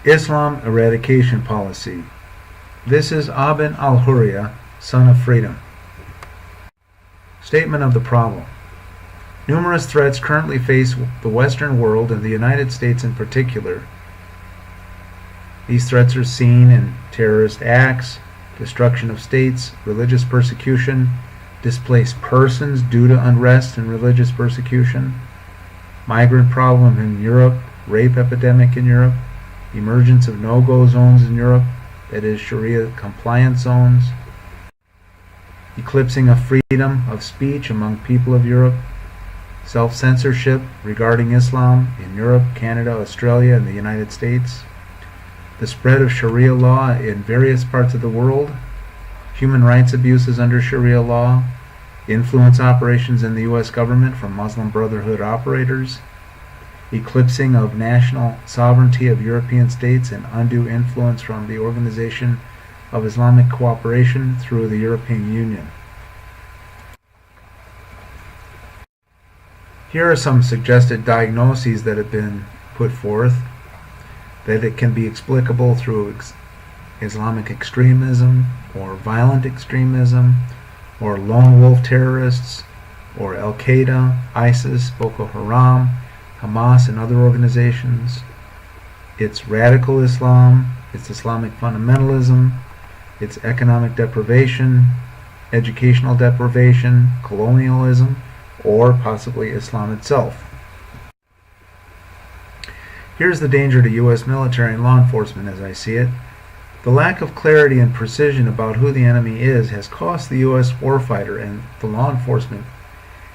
Islam Eradication Policy. This is Abin al-Hurriya, son of freedom. Statement of the problem. Numerous threats currently face the Western world and the United States in particular. These threats are seen in terrorist acts, destruction of states, religious persecution, displaced persons due to unrest and religious persecution, migrant problem in Europe, rape epidemic in Europe, emergence of no-go zones in Europe, that is Sharia compliant zones, eclipsing of freedom of speech among people of Europe, self-censorship regarding Islam in Europe, Canada, Australia, and the United States, the spread of Sharia law in various parts of the world, human rights abuses under Sharia law, influence operations in the U.S. government from Muslim Brotherhood operators, eclipsing of national sovereignty of European states and undue influence from the Organization of Islamic Cooperation through the European Union. Here are some suggested diagnoses that have been put forth, that it can be explicable through Islamic extremism, or violent extremism, or lone wolf terrorists, or Al-Qaeda, ISIS, Boko Haram, Hamas, and other organizations. It's radical Islam, it's Islamic fundamentalism, it's economic deprivation, educational deprivation, colonialism, or possibly Islam itself. Here's the danger to U.S. military and law enforcement as I see it. The lack of clarity and precision about who the enemy is has cost the U.S. warfighter and the law enforcement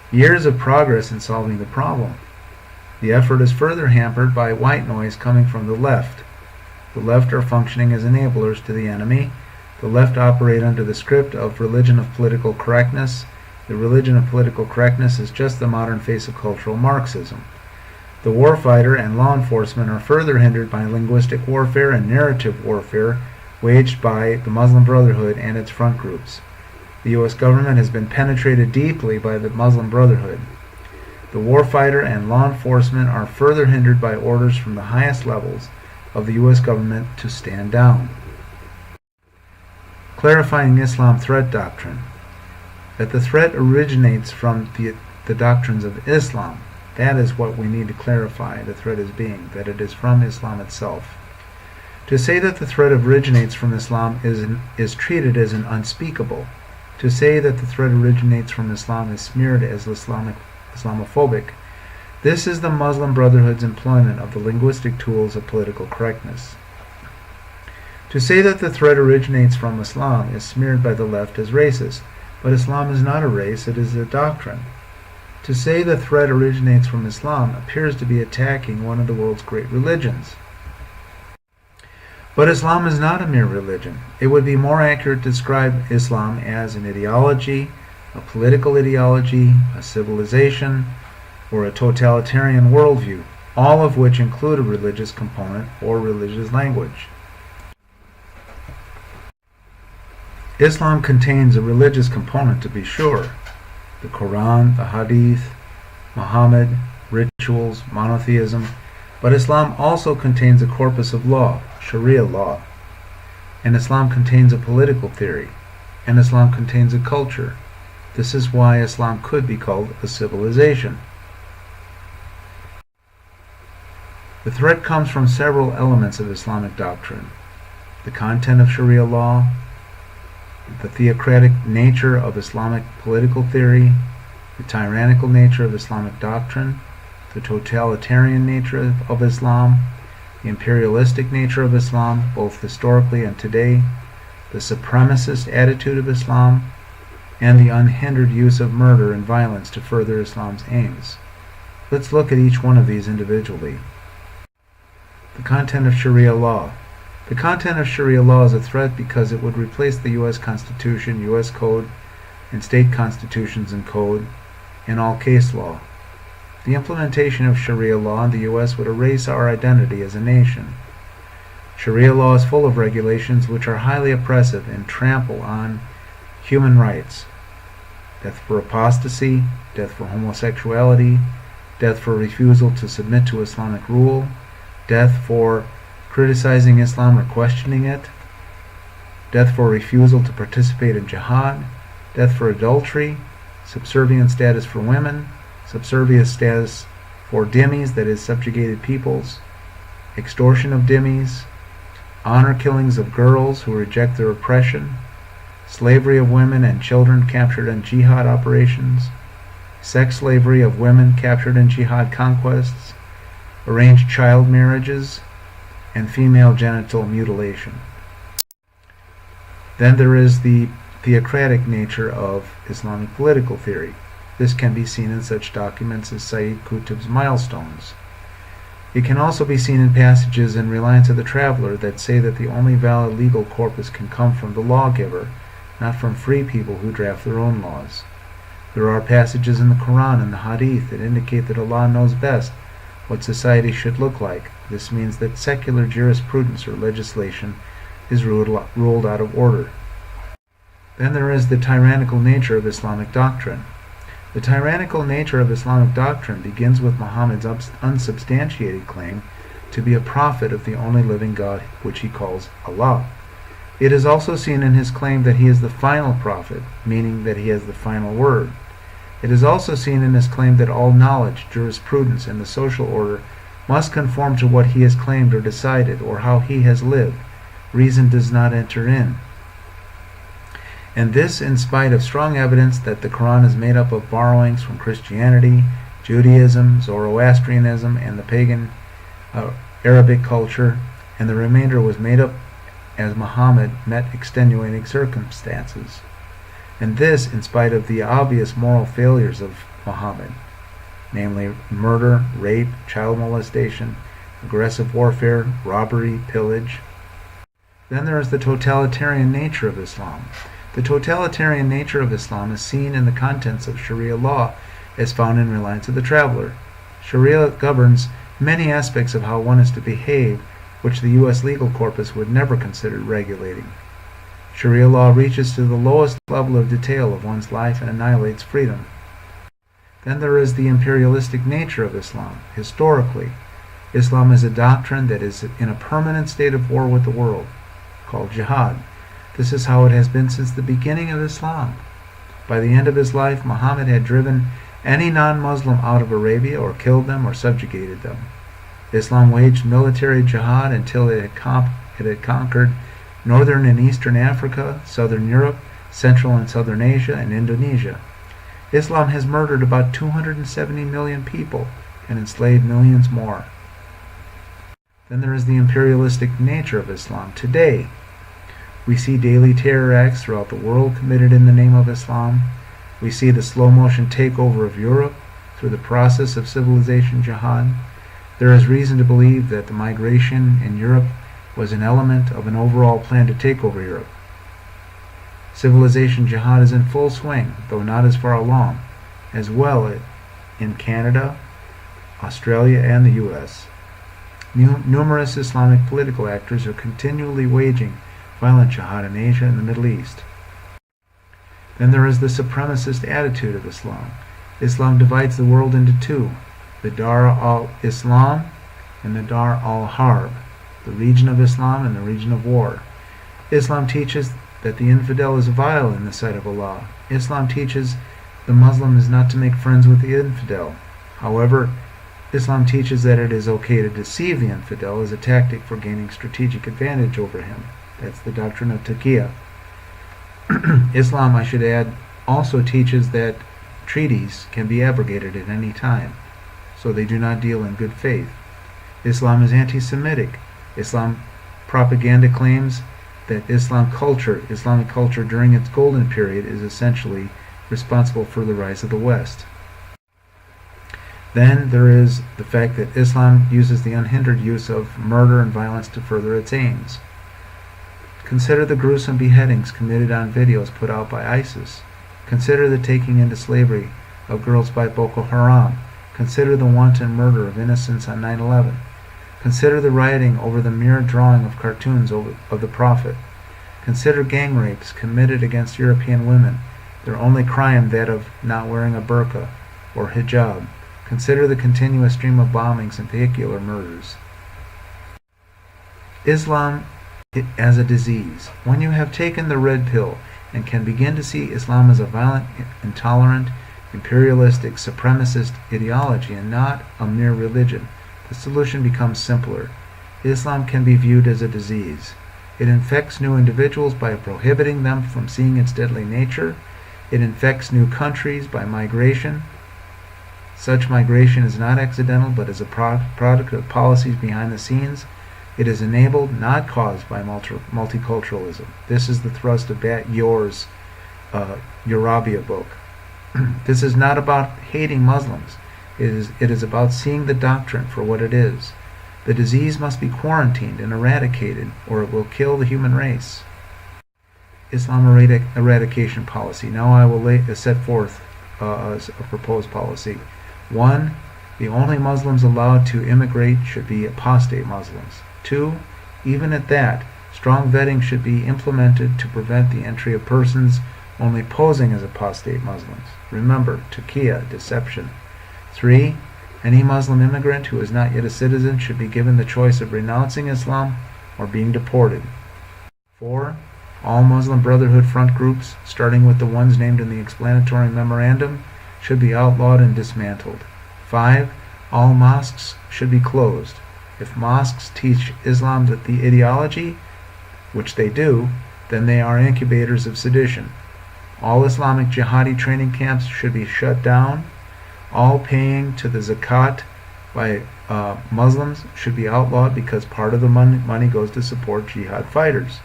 years of progress in solving the problem. The effort is further hampered by white noise coming from the left. The left are functioning as enablers to the enemy. The left operate under the script of religion of political correctness. The religion of political correctness is just the modern face of cultural Marxism. The warfighter and law enforcement are further hindered by linguistic warfare and narrative warfare waged by the Muslim Brotherhood and its front groups. The U.S. government has been penetrated deeply by the Muslim Brotherhood. The warfighter and law enforcement are further hindered by orders from the highest levels of the U.S. government to stand down. Clarifying Islam threat doctrine. That the threat originates from the doctrines of Islam. That is what we need to clarify the threat as being, that it is from Islam itself. To say that the threat originates from Islam is treated as an unspeakable. To say that the threat originates from Islam is smeared as Islamophobic. This is the Muslim Brotherhood's employment of the linguistic tools of political correctness. To say that the threat originates from Islam is smeared by the left as racist, but Islam is not a race, it is a doctrine. To say the threat originates from Islam appears to be attacking one of the world's great religions. But Islam is not a mere religion. It would be more accurate to describe Islam as an ideology, a political ideology, a civilization, or a totalitarian worldview, all of which include a religious component or religious language. Islam contains a religious component, to be sure. The Quran, the Hadith, Muhammad, rituals, monotheism, but Islam also contains a corpus of law, Sharia law. And Islam contains a political theory, and Islam contains a culture. This is why Islam could be called a civilization. The threat comes from several elements of Islamic doctrine. The content of Sharia law, the theocratic nature of Islamic political theory, the tyrannical nature of Islamic doctrine, the totalitarian nature of Islam, the imperialistic nature of Islam, both historically and today, the supremacist attitude of Islam, and the unhindered use of murder and violence to further Islam's aims. Let's look at each one of these individually. The content of Sharia law. The content of Sharia law is a threat because it would replace the U.S. Constitution, U.S. Code, and state constitutions and code, and all case law. The implementation of Sharia law in the U.S. would erase our identity as a nation. Sharia law is full of regulations which are highly oppressive and trample on human rights. Death for apostasy, death for homosexuality, death for refusal to submit to Islamic rule, death for criticizing Islam or questioning it, death for refusal to participate in jihad, death for adultery, subservient status for women, subservient status for dhimmis, that is, subjugated peoples, extortion of dhimmis, honor killings of girls who reject their oppression, slavery of women and children captured in jihad operations, sex slavery of women captured in jihad conquests, arranged child marriages, and female genital mutilation. Then there is the theocratic nature of Islamic political theory. This can be seen in such documents as Sayyid Qutb's Milestones. It can also be seen in passages in Reliance of the Traveler that say that the only valid legal corpus can come from the lawgiver, not from free people who draft their own laws. There are passages in the Quran and the Hadith that indicate that Allah knows best what society should look like. This means that secular jurisprudence or legislation is ruled out of order. Then there is the tyrannical nature of Islamic doctrine. The tyrannical nature of Islamic doctrine begins with Muhammad's unsubstantiated claim to be a prophet of the only living God, which he calls Allah. It is also seen in his claim that he is the final prophet, meaning that he has the final word. It is also seen in his claim that all knowledge, jurisprudence, and the social order must conform to what he has claimed or decided, or how he has lived. Reason does not enter in. And this in spite of strong evidence that the Quran is made up of borrowings from Christianity, Judaism, Zoroastrianism, and the pagan Arabic culture, and the remainder was made up as Muhammad met extenuating circumstances. And this in spite of the obvious moral failures of Muhammad, namely murder, rape, child molestation, aggressive warfare, robbery, pillage. Then there is the totalitarian nature of Islam. The totalitarian nature of Islam is seen in the contents of Sharia law as found in Reliance of the Traveler. Sharia governs many aspects of how one is to behave, which the U.S. legal corpus would never consider regulating. Sharia law reaches to the lowest level of detail of one's life and annihilates freedom. Then there is the imperialistic nature of Islam. Historically, Islam is a doctrine that is in a permanent state of war with the world, called jihad. This is how it has been since the beginning of Islam. By the end of his life, Muhammad had driven any non-Muslim out of Arabia or killed them or subjugated them. Islam waged military jihad until it had conquered northern and eastern Africa, southern Europe, central and southern Asia, and Indonesia. Islam has murdered about 270 million people and enslaved millions more. Then there is the imperialistic nature of Islam. Today, we see daily terror acts throughout the world committed in the name of Islam. We see the slow-motion takeover of Europe through the process of civilization jihad. There is reason to believe that the migration in Europe was an element of an overall plan to take over Europe. Civilization jihad is in full swing, though not as far along, as well in Canada, Australia, and the U.S. Numerous Islamic political actors are continually waging violent jihad in Asia and the Middle East. Then there is the supremacist attitude of Islam. Islam divides the world into two, the Dar al-Islam and the Dar al-Harb, the region of Islam and the region of war. Islam teaches that the infidel is vile in the sight of Allah. Islam teaches the Muslim is not to make friends with the infidel. However, Islam teaches that it is okay to deceive the infidel as a tactic for gaining strategic advantage over him. That's the doctrine of taqiyya. Islam, I should add, also teaches that treaties can be abrogated at any time, so they do not deal in good faith. Islam is anti-Semitic. Islam propaganda claims that Islamic culture during its golden period is essentially responsible for the rise of the West. Then there is the fact that Islam uses the unhindered use of murder and violence to further its aims. Consider the gruesome beheadings committed on videos put out by ISIS. Consider the taking into slavery of girls by Boko Haram. Consider the wanton murder of innocents on 9/11. Consider the rioting over the mere drawing of cartoons of the Prophet. Consider gang rapes committed against European women, their only crime that of not wearing a burqa or hijab. Consider the continuous stream of bombings and vehicular murders. Islam as a disease. When you have taken the red pill and can begin to see Islam as a violent, intolerant, imperialistic, supremacist ideology and not a mere religion, the solution becomes simpler. Islam can be viewed as a disease. It infects new individuals by prohibiting them from seeing its deadly nature. It infects new countries by migration. Such migration is not accidental, but is a product of policies behind the scenes. It is enabled, not caused, by multiculturalism. This is the thrust of Bat Yor's Eurabia book. This is not about hating Muslims. It is about seeing the doctrine for what it is. The disease must be quarantined and eradicated, or it will kill the human race. Islam eradication policy. Now I will set forth a proposed policy. 1. The only Muslims allowed to immigrate should be apostate Muslims. 2. Even at that, strong vetting should be implemented to prevent the entry of persons only posing as apostate Muslims. Remember, taqiyya, deception. 3. Any Muslim immigrant who is not yet a citizen should be given the choice of renouncing Islam or being deported. 4. All Muslim Brotherhood front groups, starting with the ones named in the explanatory memorandum, should be outlawed and dismantled. 5. All mosques should be closed. If mosques teach Islam the ideology, which they do, then they are incubators of sedition. All Islamic jihadi training camps should be shut down. All paying to the zakat by Muslims should be outlawed because part of the money goes to support jihad fighters.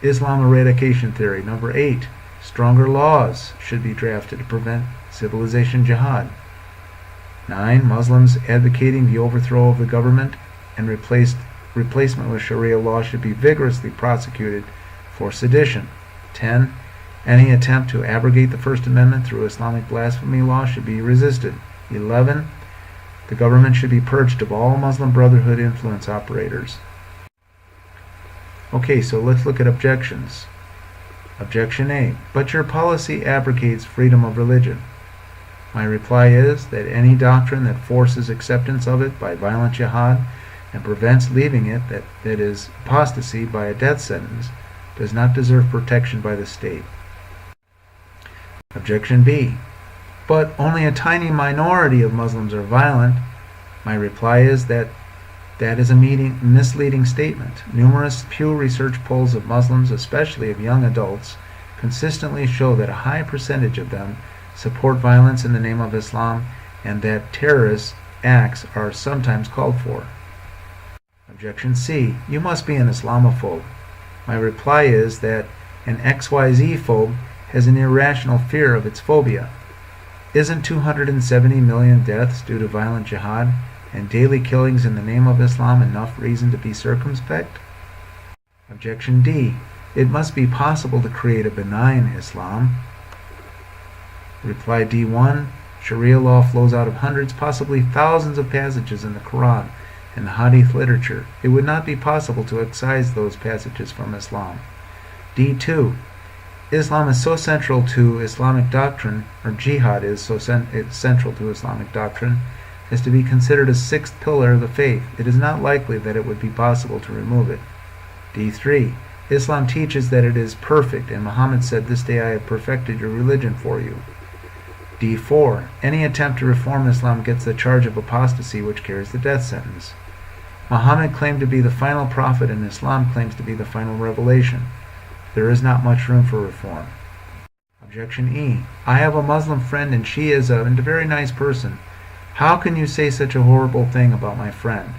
Islam eradication theory. Number 8. Stronger laws should be drafted to prevent civilization jihad. 9. Muslims advocating the overthrow of the government and replacement with Sharia law should be vigorously prosecuted for sedition. 10. Any attempt to abrogate the First Amendment through Islamic blasphemy law should be resisted. 11. The government should be purged of all Muslim Brotherhood influence operators. Okay, so let's look at objections. Objection A. But your policy abrogates freedom of religion. My reply is that any doctrine that forces acceptance of it by violent jihad and prevents leaving it, that is, apostasy by a death sentence, does not deserve protection by the state. Objection B. But only a tiny minority of Muslims are violent. My reply is that is a misleading statement. Numerous Pew Research polls of Muslims, especially of young adults, consistently show that a high percentage of them support violence in the name of Islam and that terrorist acts are sometimes called for. Objection C. You must be an Islamophobe. My reply is that an XYZ phobe has an irrational fear of its phobia. Isn't 270 million deaths due to violent jihad and daily killings in the name of Islam enough reason to be circumspect? Objection D. It must be possible to create a benign Islam. Reply D1. Sharia law flows out of hundreds, possibly thousands of passages in the Quran and the Hadith literature. It would not be possible to excise those passages from Islam. D2. Islam is so central to Islamic doctrine, or jihad is so central to Islamic doctrine, as to be considered a sixth pillar of the faith. It is not likely that it would be possible to remove it. D3. Islam teaches that it is perfect, and Muhammad said, "This day I have perfected your religion for you." D4. Any attempt to reform Islam gets the charge of apostasy, which carries the death sentence. Muhammad claimed to be the final prophet, and Islam claims to be the final revelation. There is not much room for reform. Objection E. I have a Muslim friend and she is a very nice person. How can you say such a horrible thing about my friend?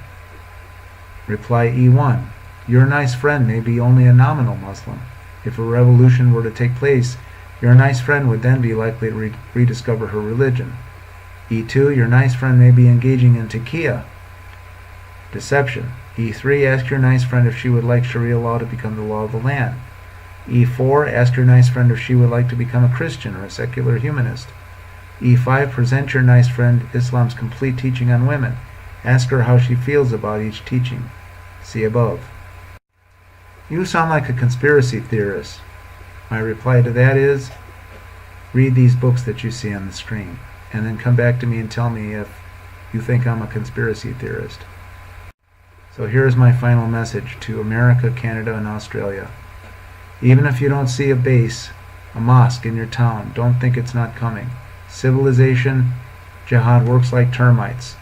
Reply E1. Your nice friend may be only a nominal Muslim. If a revolution were to take place, your nice friend would then be likely to rediscover her religion. E2. Your nice friend may be engaging in taqiyya, deception. E3. Ask your nice friend if she would like Sharia law to become the law of the land. E4. Ask your nice friend if she would like to become a Christian or a secular humanist. E5. Present your nice friend Islam's complete teaching on women. Ask her how she feels about each teaching. See above. You sound like a conspiracy theorist. My reply to that is, read these books that you see on the screen, and then come back to me and tell me if you think I'm a conspiracy theorist. So here's my final message to America, Canada, and Australia. Even if you don't see a base, a mosque in your town, don't think it's not coming. Civilization, jihad works like termites.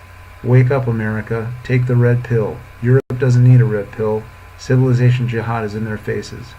Wake up, America. Take the red pill. Europe doesn't need a red pill. Civilization jihad is in their faces.